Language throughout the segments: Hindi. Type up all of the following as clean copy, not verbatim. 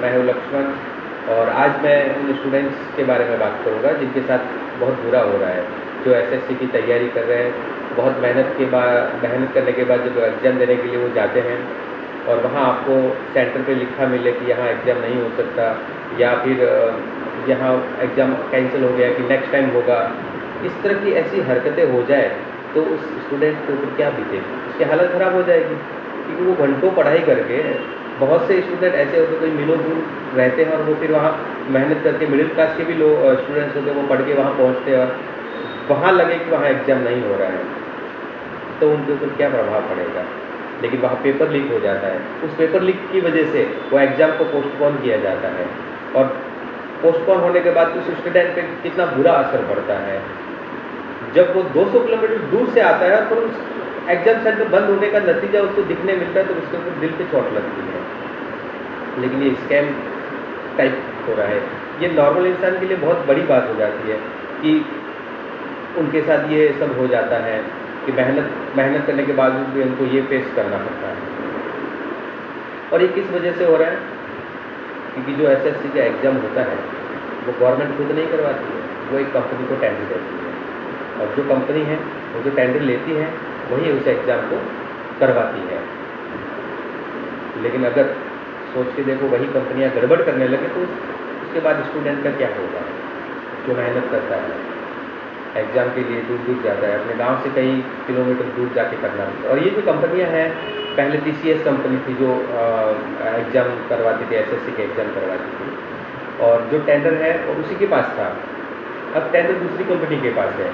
मैं हूँ लक्ष्मण और आज मैं उन स्टूडेंट्स के बारे में बात करूँगा जिनके साथ बहुत बुरा हो रहा है, जो एसएससी की तैयारी कर रहे हैं। बहुत मेहनत करने के बाद जब एग्ज़ाम देने के लिए वो जाते हैं और वहाँ आपको सेंटर पे लिखा मिले कि यहाँ एग्ज़ाम नहीं हो सकता या फिर यहाँ एग्ज़ाम कैंसिल हो गया कि नेक्स्ट टाइम होगा, इस तरह की ऐसी हरकतें हो जाए तो उस स्टूडेंट के ऊपर क्या बीतेगी, उसकी हालत ख़राब हो जाएगी। क्योंकि वो घंटों पढ़ाई करके, बहुत से स्टूडेंट ऐसे होते कोई मीलों दूर रहते हैं और वो फिर वहाँ मेहनत करके मिडिल क्लास के भी लोग स्टूडेंट्स होते हैं, वो पढ़ के वहाँ पहुँचते हैं और वहाँ लगे कि वहाँ एग्ज़ाम नहीं हो रहा है तो उनके ऊपर क्या प्रभाव पड़ेगा। लेकिन वहाँ पेपर लीक हो जाता है, उस पेपर लीक की वजह से वो एग्ज़ाम को पोस्टपोन किया जाता है और पोस्टपोन होने के बाद उस स्टूडेंट पे कितना बुरा असर पड़ता है। जब वो 200 किलोमीटर दूर से आता है और उस एग्ज़ाम सेंटर बंद होने का नतीजा उसको दिखने मिलता है तो उसके ऊपर दिल पे चोट लगती है। लेकिन ये स्कैम टाइप हो रहा है, ये नॉर्मल इंसान के लिए बहुत बड़ी बात हो जाती है कि उनके साथ ये सब हो जाता है कि मेहनत करने के बावजूद भी उनको ये फेस करना पड़ता है। और ये किस वजह से हो रहा है? क्योंकि जो एसएससी का एग्ज़ाम होता है वो गवर्नमेंट खुद नहीं करवाती है, वो एक कंपनी को टेंडर देती है और जो कंपनी है वो जो टेंडर लेती है वही उस एग्ज़ाम को करवाती है। लेकिन अगर सोच के देखो वही कंपनियां गड़बड़ करने लगे तो उसके बाद स्टूडेंट का क्या होगा, जो मेहनत करता है एग्ज़ाम के लिए दूर दूर जाता है, अपने गांव से कई किलोमीटर दूर जाके करना। और ये जो कंपनियां हैं, पहले टीसीएस कंपनी थी जो एग्ज़ाम करवाती थी, एसएससी के एग्ज़ाम करवाती थी और जो टेंडर है वो उसी के पास था। अब टेंडर दूसरी कंपनी के पास है,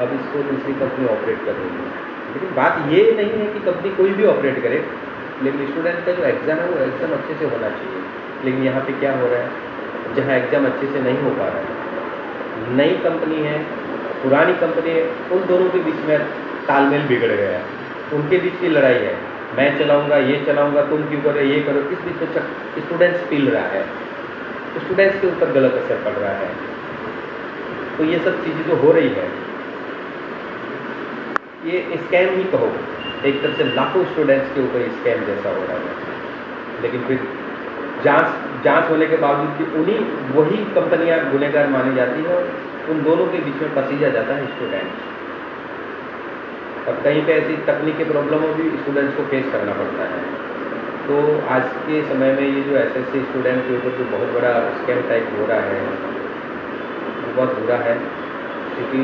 अब इसको दूसरी कंपनी ऑपरेट कर रही है। लेकिन बात ये नहीं है कि कंपनी कोई भी ऑपरेट करे, लेकिन स्टूडेंट का जो एग्ज़ाम है वो एग्ज़ाम अच्छे से होना चाहिए। लेकिन यहाँ पे क्या हो रहा है, जहाँ एग्ज़ाम अच्छे से नहीं हो पा रहा है, नई कंपनी है पुरानी कंपनी है, उन दोनों के बीच में तालमेल बिगड़ गया है, उनके बीच की लड़ाई है। मैं चलाऊँगा, ये चलाऊँगा, तुम क्यों करो, ये करो। इस बीच में स्टूडेंट्स पील रहा है, स्टूडेंट्स के ऊपर गलत असर पड़ रहा है। तो ये सब चीज़ें जो हो रही है ये स्कैम ही कहो, एक तरह से लाखों स्टूडेंट्स के ऊपर स्कैम जैसा हो रहा है। लेकिन फिर जांच होने के बावजूद भी वही कंपनियां गुनहगार मानी जाती है और उन दोनों के बीच में पसीजा जाता है स्टूडेंट्स। और कहीं पे ऐसी तकनीकी प्रॉब्लम भी स्टूडेंट्स को फेस करना पड़ता है। तो आज के समय में ये जो एसएससी स्टूडेंट के ऊपर जो बहुत बड़ा स्कैम टाइप हो रहा है वो बहुत बुरा है, क्योंकि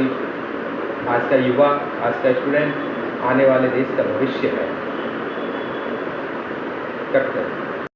आज का युवा, आज का स्टूडेंट आने वाले देश का भविष्य है।